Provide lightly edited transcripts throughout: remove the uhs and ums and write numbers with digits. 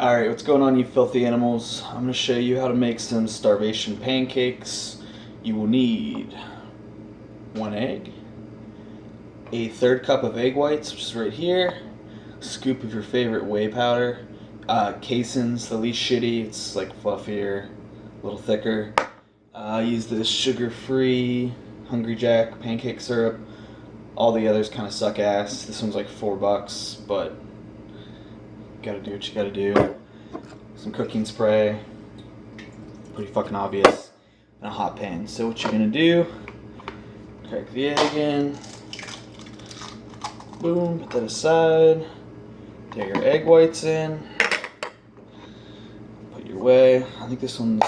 Alright, what's going on, you filthy animals? I'm going to show you how to make some starvation pancakes. You will need 1 egg, a 1/3 cup of egg whites, which is right here, a scoop of your favorite whey powder, casein's the least shitty, it's like fluffier, a little thicker. Use this sugar-free Hungry Jack pancake syrup. All the others kind of suck ass. This one's like $4, but gotta do what you gotta do. Some cooking spray, pretty fucking obvious, and a hot pan. So what you're gonna do, crack the egg in, boom, put that aside, take your egg whites in, put your whey. I think this one's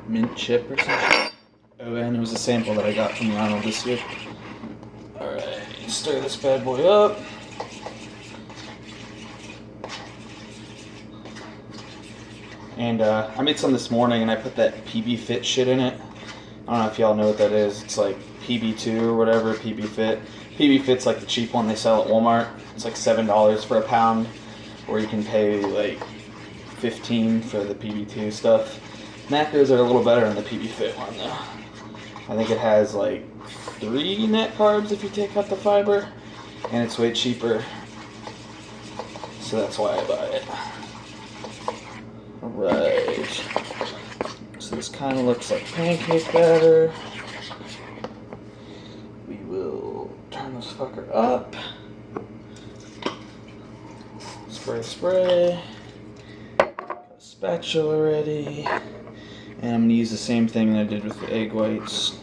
mint chip or something. Oh, and it was a sample that I got from Ronald this year. Alright, stir this bad boy up. And I made some this morning and I put that PB Fit shit in it. I don't know if y'all know what that is. It's like PB2 or whatever, PB Fit. PB Fit's like the cheap one they sell at Walmart. It's like $7 for a pound, or you can pay like $15 for the PB2 stuff. Macros are a little better than the PB Fit one though. I think it has like 3 net carbs if you take out the fiber, and it's way cheaper. So that's why I buy it. Alright, so this kind of looks like pancake batter. We will turn this fucker up. Spray, spray. Got a spatula ready. And I'm going to use the same thing that I did with the egg whites.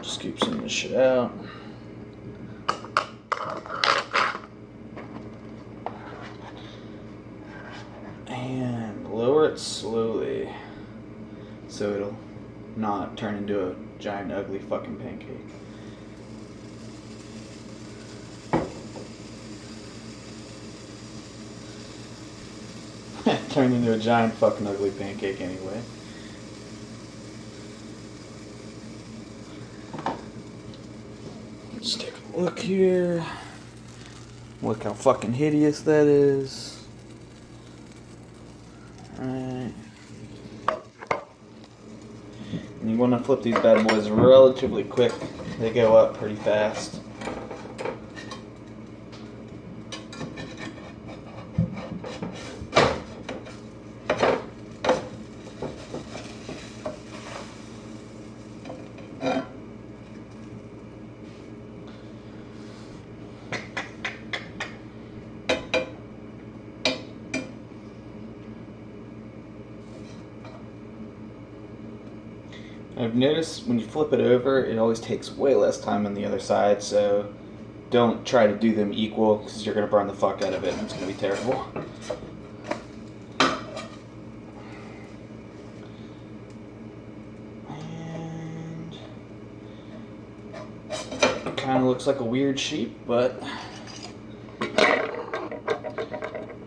Just scoop some of this shit out. And lower it slowly so it'll not turn into a giant ugly fucking pancake. Turned into a giant fucking ugly pancake anyway. Let's take a look here. Look how fucking hideous that is. Alright. And you want to flip these bad boys relatively quick. They go up pretty fast. I've noticed when you flip it over, it always takes way less time than the other side, so don't try to do them equal because you're going to burn the fuck out of it and it's going to be terrible. And it kind of looks like a weird sheep, but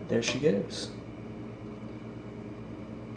there she goes.